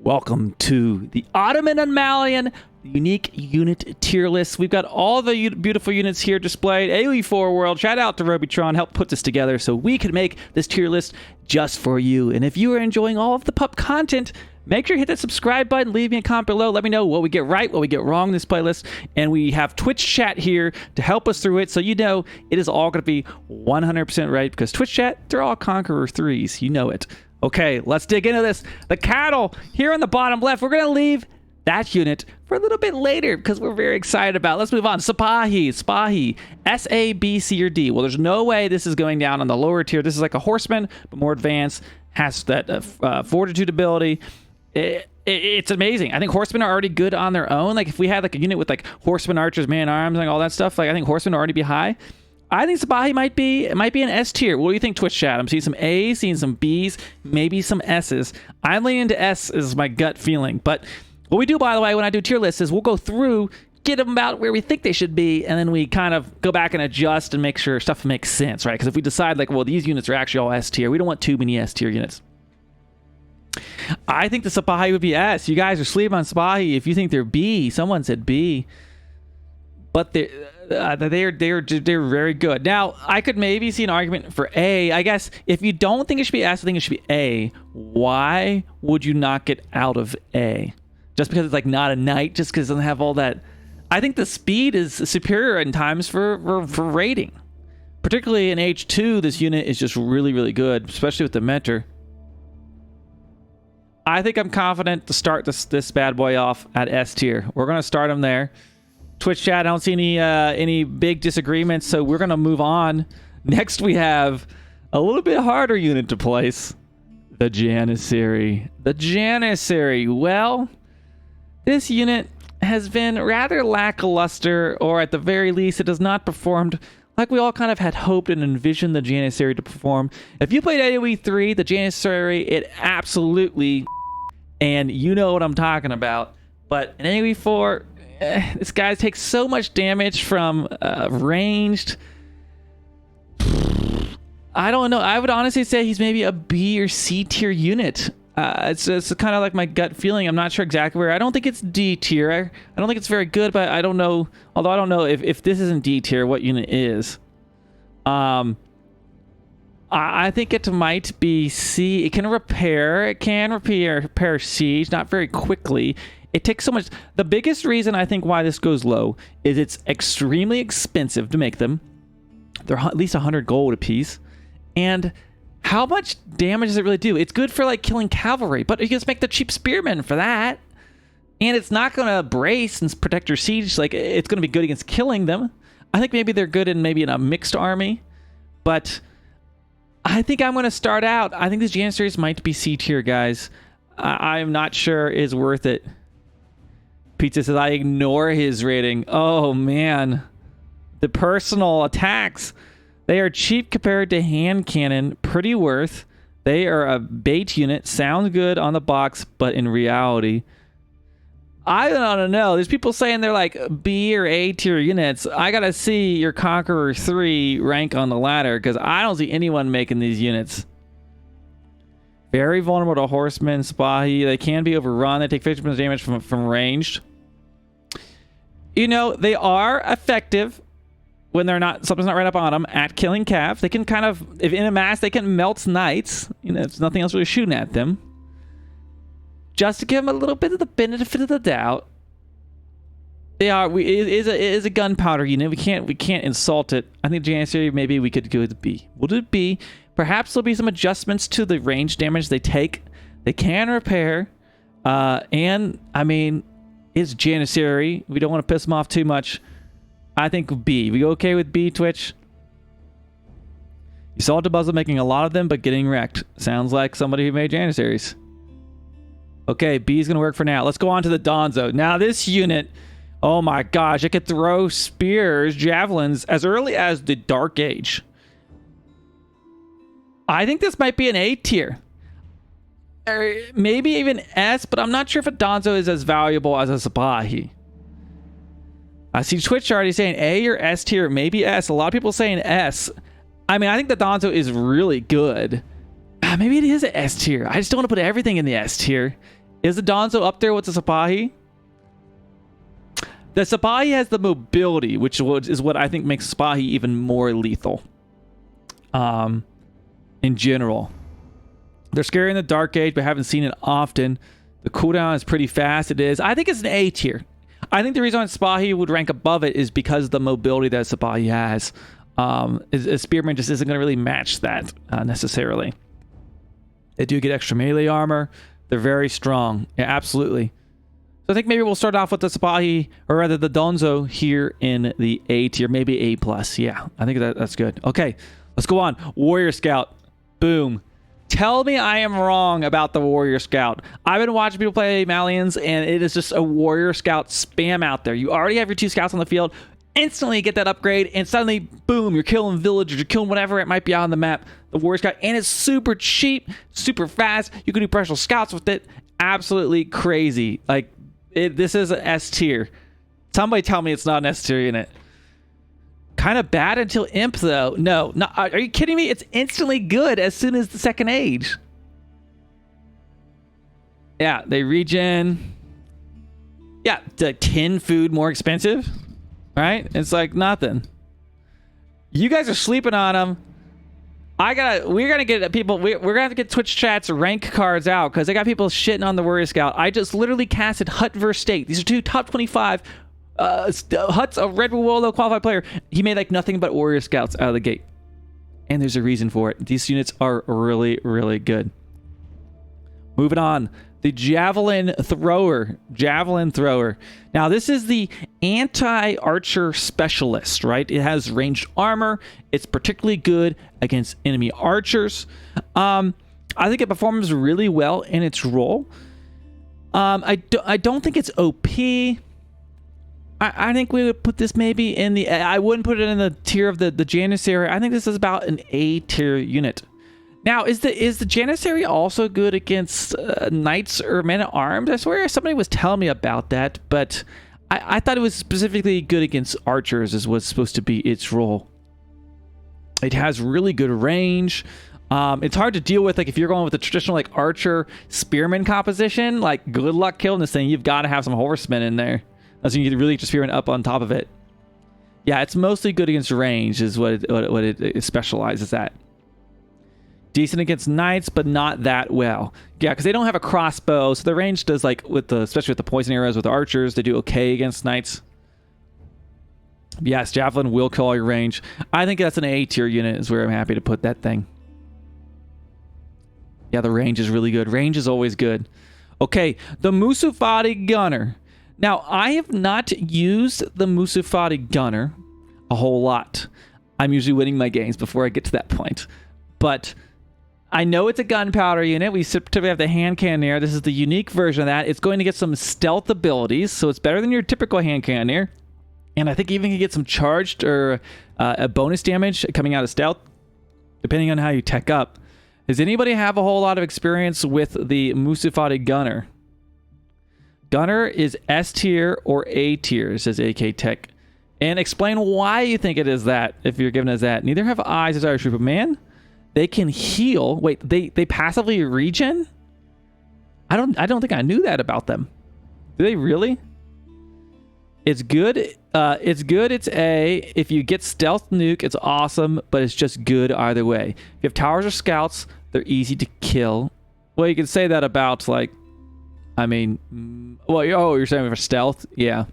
Welcome to the Ottoman and Malian unique unit tier list. We've got all the beautiful units here displayed. AoE4 world, shout out to Robitron, helped put this together so we could make this tier list just for you. And if you are enjoying all of the pup content, make sure you hit that subscribe button, leave me a comment below, let me know what we get right, what we get wrong in this playlist. And we have Twitch chat here to help us through it, so you know it is all going to be 100% right, because Twitch chat, they're all Conqueror 3s, you know it. Okay, let's dig into this. The cattle here on the bottom left, we're going to leave that unit for a little bit later because we're very excited about it. Let's move on. Spahi, S, A, B, C, or D. Well, there's no way this is going down on the lower tier. This is like a horseman, but more advanced, has that fortitude ability. It's amazing. I think horsemen are already good on their own. Like if we had like a unit with like horsemen, archers, man-arms, like all that stuff, like I think horsemen would already be high. I think Spahi might be an S tier. What do you think, Twitch chat? I'm seeing some A's, seeing some B's, maybe some S's. I'm leaning into S is my gut feeling. But what we do, by the way, when I do tier lists is we'll go through, get them about where we think they should be, and then we kind of go back and adjust and make sure stuff makes sense, right? Because if we decide like, well, these units are actually all S tier, we don't want too many S tier units. I think the Spahi would be S. You guys are sleeping on Spahi if you think they're B. Someone said B. But they're very good. Now, I could maybe see an argument for A. I guess if you don't think it should be S, I think it should be A. Why would you knock it out of A? Just because it's like not a knight, just because it doesn't have all that. I think the speed is superior in times for raiding. Particularly in H2, this unit is just really, really good, especially with the Mehter. I think I'm confident to start this bad boy off at S tier. We're going to start him there. Twitch chat, I don't see any big disagreements, so we're going to move on. Next, we have a little bit harder unit to place. The Janissary. The Janissary. Well, this unit has been rather lackluster, or at the very least, it has not performed like we all kind of had hoped and envisioned the Janissary to perform. If you played AoE3, the Janissary, it absolutely, and you know what I'm talking about. But in AoE4, this guy takes so much damage from ranged. I don't know. I would honestly say he's maybe a B or C tier unit. It's kind of like my gut feeling. I'm not sure exactly where. I don't think it's D tier. I don't think it's very good, but I don't know. Although I don't know if this isn't D tier, what unit is. I think it might be C. It can repair. It can repair siege, not very quickly. It takes so much. The biggest reason I think why this goes low is it's extremely expensive to make them. They're at least 100 gold a piece. And how much damage does it really do? It's good for like killing cavalry, but you just make the cheap spearmen for that. And it's not going to brace and protect your siege. Like it's going to be good against killing them. I think maybe they're good in a mixed army. But I think I'm going to start out. I think these Janissaries might be C tier, guys. I'm not sure is worth it. Pizza says, I ignore his rating. Oh, man. The personal attacks. They are cheap compared to hand cannon. Pretty worth. They are a bait unit. Sounds good on the box, but in reality, I don't know. There's people saying they're like B or A tier units. I got to see your Conqueror 3 rank on the ladder, because I don't see anyone making these units. Very vulnerable to horsemen, Spahi. They can be overrun. They take 50% damage from ranged. You know, they are effective when something's not right up on them at killing cav. They can kind of, if in a mass, they can melt knights. You know, there's nothing else really shooting at them. Just to give them a little bit of the benefit of the doubt. It is a gunpowder unit. We can't insult it. I think Janissary, maybe we could go with B. We'll do B. Perhaps there'll be some adjustments to the range damage they take. They can repair. And, I mean, it's Janissary. We don't want to piss them off too much. I think B. We go okay with B, Twitch? You saw Donzo making a lot of them, but getting wrecked. Sounds like somebody who made Janissaries. Okay, B is going to work for now. Let's go on to the Donzo. Now, this unit, oh my gosh, it could throw spears, javelins, as early as the Dark Age. I think this might be an A tier. Or maybe even S, but I'm not sure if a Donzo is as valuable as a Spahi. I see Twitch already saying A or S tier, maybe S. A lot of people saying S. I mean, I think the Donzo is really good. Maybe it is an S tier. I just don't want to put everything in the S tier. Is the Donzo up there with the Spahi? The Spahi has the mobility, which is what I think makes Spahi even more lethal. In general. They're scary in the Dark Age, but haven't seen it often. The cooldown is pretty fast. It is. I think it's an A tier. I think the reason why Spahi would rank above it is because of the mobility that Spahi has. A Spearman just isn't going to really match that necessarily. They do get extra melee armor. They're very strong. Yeah, absolutely. So I think maybe we'll start off with the Spahi, or rather the Donzo here in the A tier, maybe A+. Yeah, I think that's good. Okay, let's go on. Warrior Scout. Boom. Tell me I am wrong about the Warrior Scout. I've been watching people play Malians, and it is just a Warrior Scout spam out there. You already have your 2 scouts on the field, instantly get that upgrade, and suddenly, boom, you're killing villagers, you're killing whatever it might be on the map. The Warrior Scout, and it's super cheap, super fast. You can do personal scouts with it. Absolutely crazy. Like, this is an S tier. Somebody tell me it's not an S tier unit. Kind of bad until Imp, though. No, are you kidding me? It's instantly good as soon as the second age. Yeah, they regen. Yeah, the 10 food more expensive, right? It's like nothing. You guys are sleeping on them. We're gonna get people. We're gonna have to get Twitch chat's rank cards out because they got people shitting on the Warrior Scout. I just literally casted Hut versus State. These are 2 top 25. Hut's a Red Bull Wolo qualified player. He made like nothing but Warrior Scouts out of the gate, and there's a reason for it. These units are really, really good. Moving on, the Javelin Thrower. Now this is the anti-archer specialist, right? It has ranged armor. It's particularly good against enemy archers. I think it performs really well in its role. I don't think it's OP. I think we would put this maybe in the... I wouldn't put it in the tier of the Janissary. I think this is about an A tier unit. Now, is the Janissary also good against knights or men-at-arms? I swear somebody was telling me about that, but I thought it was specifically good against archers is what's supposed to be its role. It has really good range. It's hard to deal with, like, if you're going with the traditional, like, archer spearman composition. Like, good luck killing this thing. You've got to have some horsemen in there. So you can really just spearman up on top of it. Yeah, it's mostly good against range is what it specializes at. Decent against knights, but not that well. Yeah, because they don't have a crossbow, so the range does, like, especially with the poison arrows with the archers, they do okay against knights. Yes, Javelin will kill all your range. I think that's an A tier unit is where I'm happy to put that thing. Yeah, the range is really good. Range is always good. Okay, the Musufadi Gunner. Now, I have not used the Musufadi Gunner a whole lot. I'm usually winning my games before I get to that point. But I know it's a gunpowder unit. We typically have the hand cannoneer. This is the unique version of that. It's going to get some stealth abilities, so it's better than your typical hand cannoneer. And I think even can get some charged or a bonus damage coming out of stealth, depending on how you tech up. Does anybody have a whole lot of experience with the Musufadi Gunner? Gunner is S tier or A tier, says AK Tech. And explain why you think it is that, if you're giving us that. Neither have eyes as Irish Trooper. Man, they can heal. Wait, they passively regen? I don't think I knew that about them. Do they really? It's good. It's A. If you get stealth nuke, it's awesome, but it's just good either way. If you have towers or scouts, they're easy to kill. Well, you can say that about, like, I mean, well, you're saying for stealth? Yeah.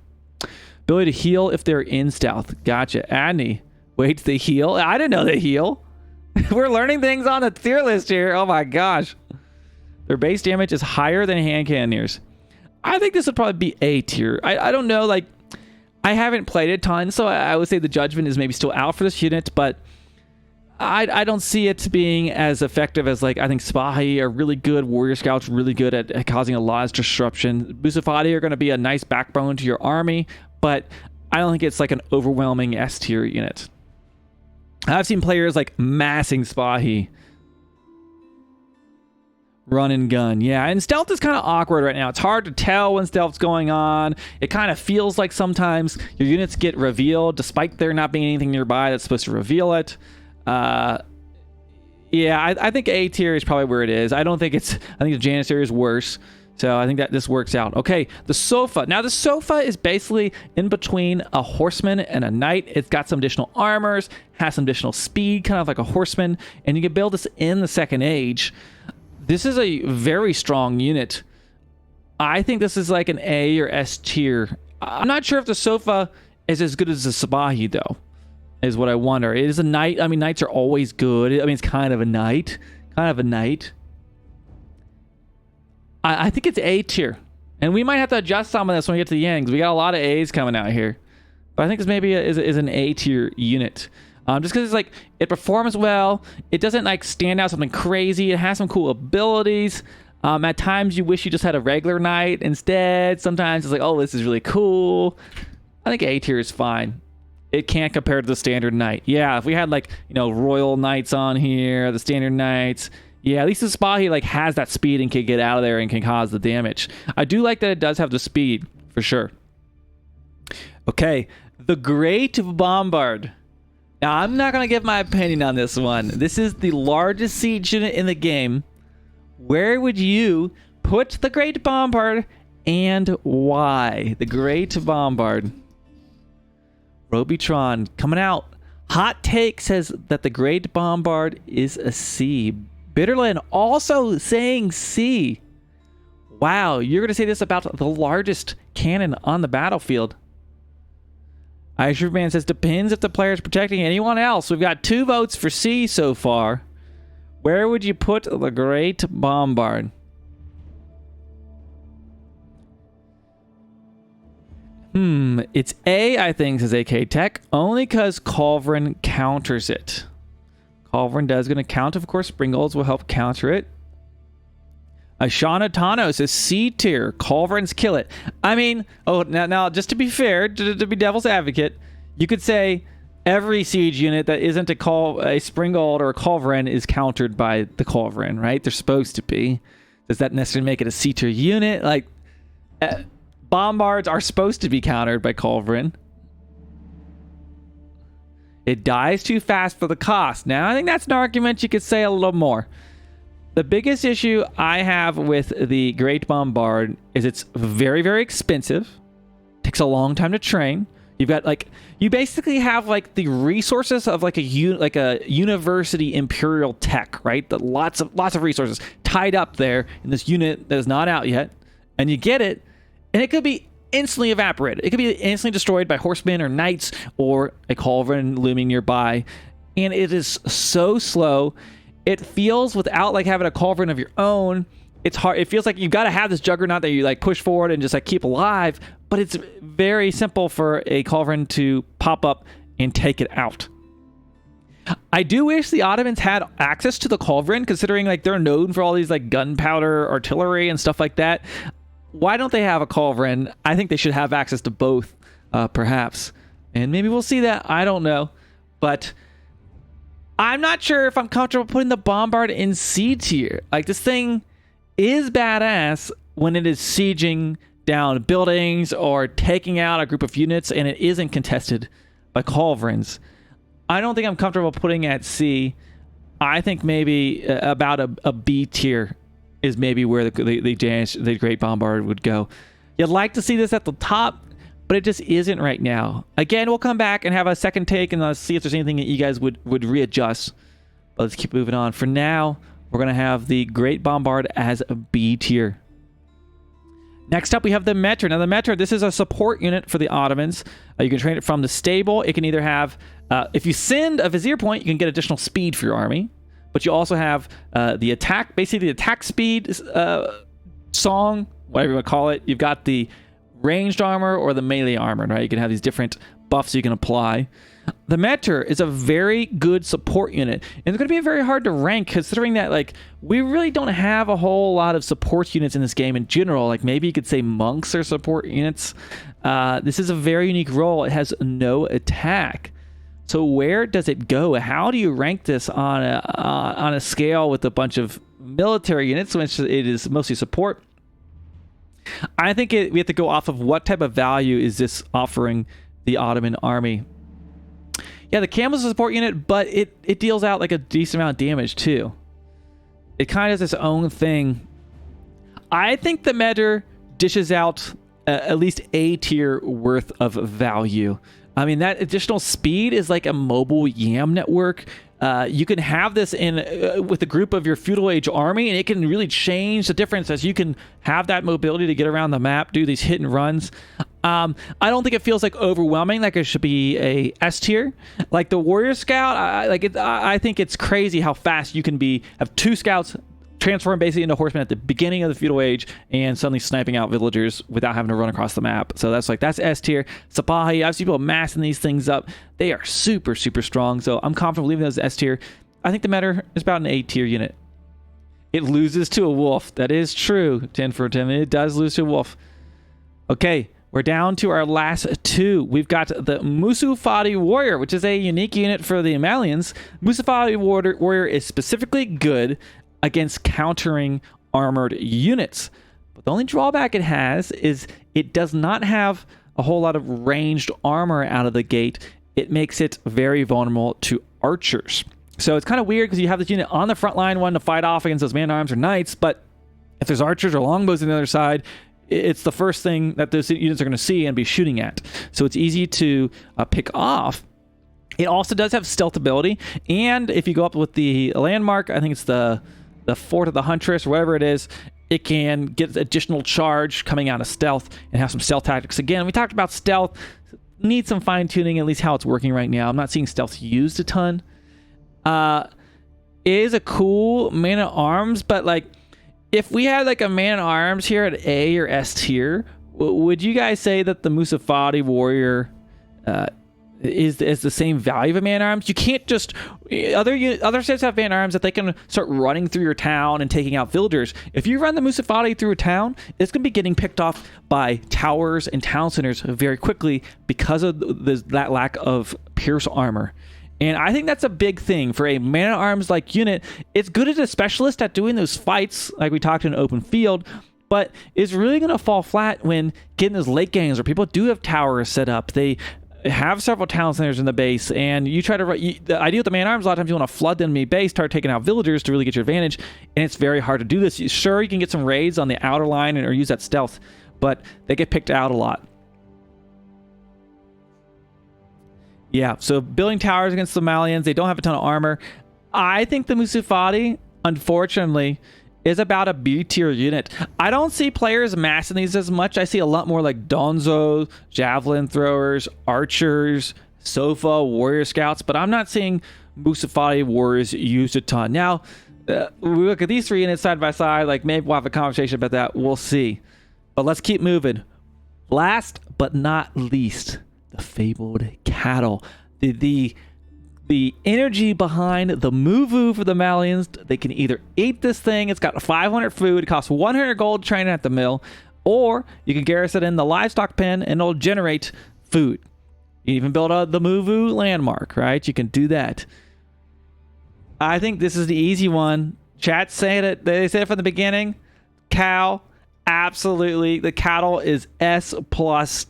Ability to heal if they're in stealth. Gotcha. Adney. Wait, they heal? I didn't know they heal. We're learning things on the tier list here. Oh my gosh. Their base damage is higher than hand cannoneers. I think this would probably be A tier. I don't know, like, I haven't played a ton, so I would say the judgment is maybe still out for this unit, but I don't see it being as effective as, like, I think Spahi are really good. Warrior Scouts really good at causing a lot of disruption. Musufadi are going to be a nice backbone to your army, but I don't think it's like an overwhelming S tier unit. I've seen players like massing Spahi. Run and gun. Yeah, and stealth is kind of awkward right now. It's hard to tell when stealth's going on. It kind of feels like sometimes your units get revealed despite there not being anything nearby that's supposed to reveal it. Yeah, I think A tier is probably where it is. I think the Janissary is worse. So I think that this works out. Okay, the sofa. Now the sofa is basically in between a horseman and a knight. It's got some additional armors, has some additional speed, kind of like a horseman, and you can build this in the Second Age. This is a very strong unit. I think this is like an A or S tier. I'm not sure if the sofa is as good as the Spahi, though, is what I wonder. It is a knight. I mean, knights are always good. I mean, it's kind of a knight. Kind of a knight. I think it's A tier. And we might have to adjust some of this when we get to the end, because we got a lot of A's coming out here. But I think this maybe is an A tier unit. Just because it's like, it performs well. It doesn't like stand out something crazy. It has some cool abilities. At times you wish you just had a regular knight instead. Sometimes it's like, oh, this is really cool. I think A tier is fine. It can't compare to the standard knight. Yeah, if we had like, you know, royal knights on here, the standard knights. Yeah, at least the Spahi like has that speed and can get out of there and can cause the damage. I do like that it does have the speed, for sure. Okay, the Great Bombard. Now, I'm not going to give my opinion on this one. This is the largest siege unit in the game. Where would you put the Great Bombard and why? The Great Bombard. Robitron coming out. Hot Take says that the Great Bombard is a C. Bitterland also saying C. Wow, you're going to say this about the largest cannon on the battlefield. Iceman says, depends if the player is protecting anyone else. We've got 2 votes for C so far. Where would you put the Great Bombard? It's A, I think, says AK Tech, only because Culverin counters it. Culverin does going to count, of course. Springolds will help counter it. Ashana Tano says C tier. Culverins kill it. I mean, oh, now just to be fair, to be devil's advocate, you could say every siege unit that isn't a Springold or a Culverin is countered by the Culverin, right? They're supposed to be. Does that necessarily make it a C tier unit? Like, bombards are supposed to be countered by Culverin. It dies too fast for the cost. Now, I think that's an argument you could say a little more. The biggest issue I have with the Great Bombard is it's very, very expensive. Takes a long time to train. You've got like, you basically have like the resources of like a university imperial tech, right? The lots of resources tied up there in this unit that is not out yet, and you get it, and it could be instantly evaporated. It could be instantly destroyed by horsemen or knights or a Culverin looming nearby, and it is so slow. It feels, without like having a Culverin of your own, it's hard. It feels like you've got to have this juggernaut that you like push forward and just like keep alive, but it's very simple for a Culverin to pop up and take it out. I do wish the Ottomans had access to the Culverin, considering like they're known for all these like gunpowder artillery and stuff like that. Why don't they have a Culverin? I think they should have access to both, perhaps. And maybe we'll see that. I don't know. But I'm not sure if I'm comfortable putting the Bombard in C tier. Like, this thing is badass when it is sieging down buildings or taking out a group of units, and it isn't contested by Culverins. I don't think I'm comfortable putting at C. I think maybe about a B tier is maybe where the Great Bombard would go. You'd like to see this at the top, but it just isn't right now. Again, we'll come back and have a second take and see if there's anything that you guys would readjust. But let's keep moving on. For now, we're going to have the Great Bombard as a B tier. Next up, we have the Mehter. Now, the Mehter, this is a support unit for the Ottomans. You can train it from the stable. It can either have, if you send a Vizier point, you can get additional speed for your army. But you also have the attack, basically the attack speed song, whatever you want to call it. You've got the ranged armor or the melee armor, right? You can have these different buffs you can apply. The Mehter is a very good support unit, and it's going to be very hard to rank, considering that like we really don't have a whole lot of support units in this game in general. Like, maybe you could say monks are support units. This is a very unique role. It has no attack. So where does it go? How do you rank this on a scale with a bunch of military units, which it is mostly support? I think we have to go off of what type of value is this offering the Ottoman army. Yeah, the camel's a support unit, but it deals out like a decent amount of damage too. It kind of has its own thing. I think the Mehter dishes out at least A tier worth of value. I mean, that additional speed is like a mobile YAM network. You can have this in with a group of your feudal age army, and it can really change the difference as you can have that mobility to get around the map, do these hit and runs. I don't think it feels like overwhelming, like it should be a S tier. Like the Warrior Scout, I think it's crazy how fast you can have 2 scouts transform basically into horsemen at the beginning of the feudal age and suddenly sniping out villagers without having to run across the map. So that's S tier. Spahi, I've seen people massing these things up. They are super, super strong. So I'm confident leaving those S tier. I think the Mehter is about an A tier unit. It loses to a wolf. That is true, 10 for 10. It does lose to a wolf. Okay, we're down to our last 2. We've got the Musufadi Warrior, which is a unique unit for the Malians. Musufadi Warrior is specifically good against countering armored units. But the only drawback it has is it does not have a whole lot of ranged armor out of the gate. It makes it very vulnerable to archers. So it's kind of weird because you have this unit on the front line wanting to fight off against those man-at-arms or knights, but if there's archers or longbows on the other side, it's the first thing that those units are going to see and be shooting at. So it's easy to pick off. It also does have stealth ability, and if you go up with the landmark, I think it's the Fort of the Huntress, or whatever it is, it can get additional charge coming out of stealth and have some stealth tactics. Again, we talked about stealth. Needs some fine-tuning, at least how it's working right now. I'm not seeing stealth used a ton. It is a cool man-at-arms, but like, if we had like a man-at-arms here at A or S tier, would you guys say that the Musufadi Warrior is the same value of a man-at-arms? You can't just... Other sets have man-at-arms that they can start running through your town and taking out villagers. If you run the Musufadi through a town, it's going to be getting picked off by towers and town centers very quickly because of that lack of pierce armor. And I think that's a big thing for a man-at-arms like unit. It's good as a specialist at doing those fights, like we talked in an open field, but it's really going to fall flat when getting those late games where people do have towers set up. They have several town centers in the base, and you try to... the idea with the man-at-arms, a lot of times you want to flood the enemy base, start taking out villagers to really get your advantage, and it's very hard to do this. Sure, you can get some raids on the outer line or use that stealth, but they get picked out a lot. Yeah, so building towers against the Malians, they don't have a ton of armor. I think the Musufadi, unfortunately, is about a B tier unit. I don't see players massing these as much. I see a lot more like Donzo, Javelin throwers, archers, Sofa, Warrior Scouts, but I'm not seeing Musufadi Warriors used a ton. Now, we look at these 3 units side by side, like maybe we'll have a conversation about that. We'll see. But let's keep moving. Last but not least, the fabled cattle. The energy behind the Muvu for the Malians. They can either eat this thing, it's got 500 food, it costs 100 gold to train at the mill, or you can garrison it in the livestock pen and it'll generate food. You even build the Muvu landmark, right? You can do that. I think this is the easy one. Chat said it. They said it from the beginning. Cow, absolutely. The cattle is S+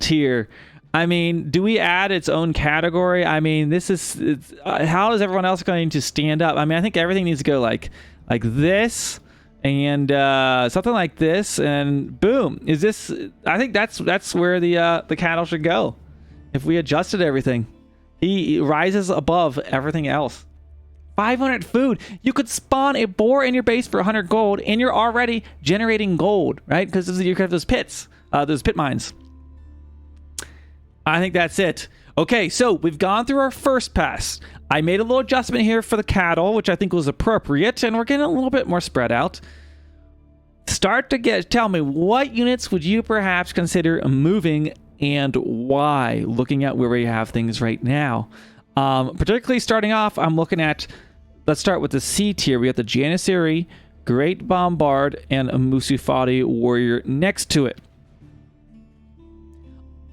tier. I mean, do we add its own category? I mean, how is everyone else going to stand up? I mean, I think everything needs to go like this and something like this, and boom. I think that's where the cattle should go. If we adjusted everything, he rises above everything else. 500 food. You could spawn a boar in your base for 100 gold, and you're already generating gold, right? Because you have those pits, those pit mines. I think that's it. Okay, so we've gone through our first pass. I made a little adjustment here for the cattle, which I think was appropriate, and we're getting a little bit more spread out. Tell me, what units would you perhaps consider moving and why, looking at where we have things right now? Particularly starting off, I'm looking at, let's start with the C tier. We have the Janissary, Great Bombard, and a Musufadi Warrior next to it.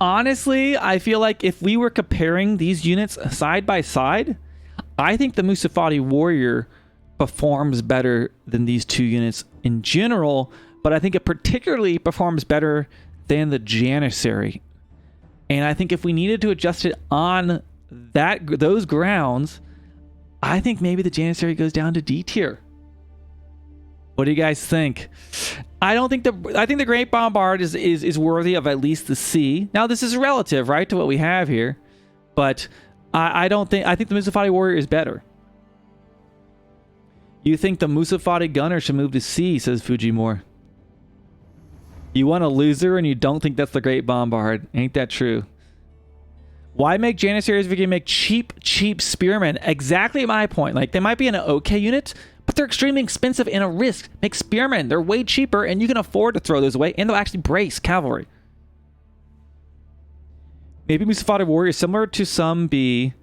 Honestly, I feel like if we were comparing these units side by side, I think the Musufadi Warrior performs better than these 2 units in general, but I think it particularly performs better than the Janissary. And I think if we needed to adjust it on those grounds, I think maybe the Janissary goes down to D tier. What do you guys think? I think the Great Bombard is worthy of at least the C. Now this is relative, right, to what we have here, but I think the Musufadi Warrior is better. You think the Musufadi Gunner should move to C, says Fujimore. You want a loser and you don't think that's the Great Bombard. Ain't that true? Why make Janissaries if you can make cheap spearmen? Exactly my point. Like, they might be an okay unit, but they're extremely expensive and a risk. Make spearmen. They're way cheaper, and you can afford to throw those away, and they'll actually brace cavalry. Maybe Musufadi Warrior is similar to some B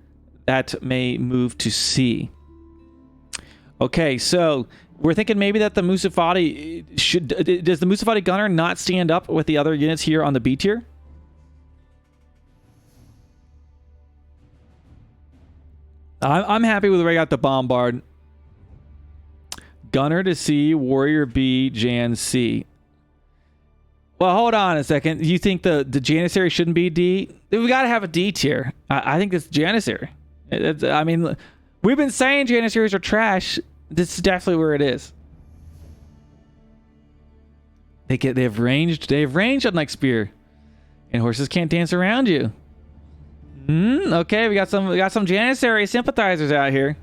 that may move to C. Okay, so we're thinking maybe that the Musufadi should... Does the Musufadi Gunner not stand up with the other units here on the B tier? I'm happy with where I got the Bombard. Gunner to C, Warrior B, Jan C. Well, hold on a second. You think the Janissary shouldn't be D? We got to have a D tier. I think it's Janissary. I mean, we've been saying Janissaries are trash. This is definitely where it is. They have range unlike spear, and horses can't dance around you. Okay, we got some Janissary sympathizers out here.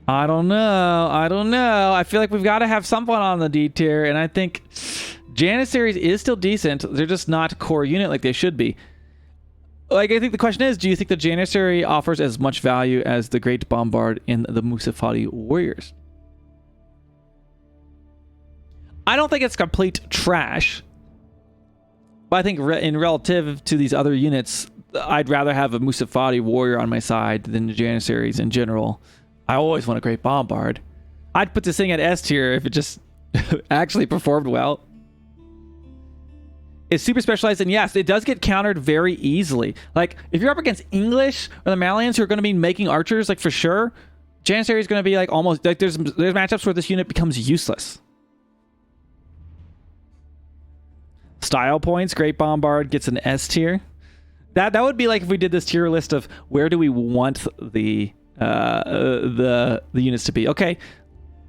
I don't know. I feel like we've got to have someone on the D tier, and I think Janissaries is still decent. They're just not a core unit like they should be. Like, I think the question is, do you think the Janissary offers as much value as the Great Bombard in the Musufadi Warriors? I don't think it's complete trash. But I think in relative to these other units, I'd rather have a Musufadi Warrior on my side than the Janissaries in general. I always want a Great Bombard. I'd put this thing at S tier if it just actually performed well. It's super specialized, and yes, it does get countered very easily. Like, if you're up against English or the Malians who are going to be making archers, like, for sure, Janissary is going to be, like, almost... Like, there's matchups where this unit becomes useless. Style points, Great Bombard gets an S tier. That would be like if we did this tier list of where do we want the units to be. Okay,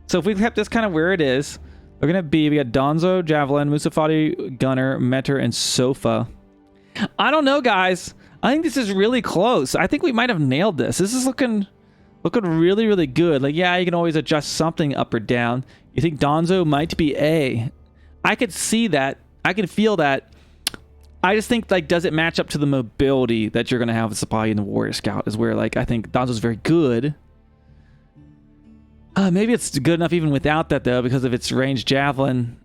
so if we kept this kind of where it is, we're gonna be. We got Donzo, Javelin, Musufadi, Gunner, Mehter, and Sofa. I don't know, guys. I think this is really close. I think we might have nailed this. This is looking really, really good. Like, yeah, you can always adjust something up or down. You think Donzo might be A? I could see that. I can feel that. I just think, like, does it match up to the mobility that you're going to have with Spahi and the Warrior Scout is where, like, I think Donzo's very good. Maybe it's good enough even without that, though, because of its ranged Javelin.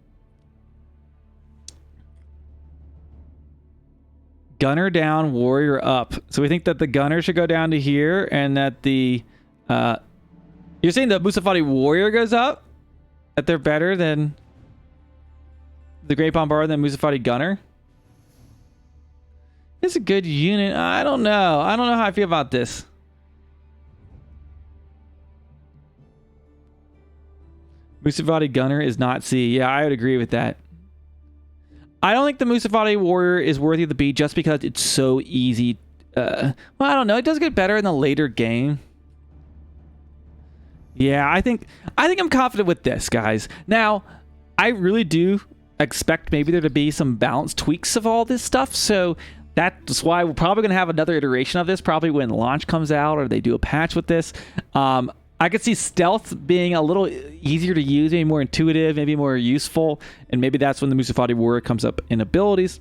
Gunner down, Warrior up. So we think that the Gunner should go down to here, and that the... you're saying the Musufadi Warrior goes up? That they're better than... the Great Bombard than Musufadi Gunner? It's a good unit. I don't know. I don't know how I feel about this. Musufadi Gunner is not C. Yeah, I would agree with that. I don't think the Musufadi Warrior is worthy of the B just because it's so easy. Well, I don't know. It does get better in the later game. Yeah, I think I'm confident with this, guys. Now, I really do expect maybe there to be some balance tweaks of all this stuff, so that's why we're probably going to have another iteration of this, probably when launch comes out or they do a patch with this. I could see stealth being a little easier to use, maybe more intuitive, maybe more useful, and maybe that's when the Musufadi Warrior comes up in abilities.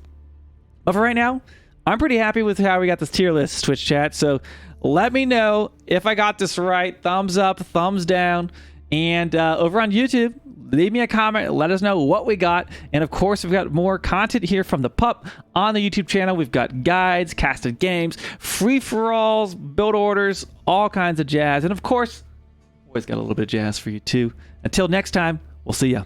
But for right now, I'm pretty happy with how we got this tier list, Twitch chat, so let me know if I got this right. Thumbs up, thumbs down, and over on YouTube, leave me a comment, let us know what we got. And of course, we've got more content here from the pup on the YouTube channel. We've got guides, casted games, free-for-alls, build orders, all kinds of jazz. And of course, always got a little bit of jazz for you too. Until next time, we'll see ya.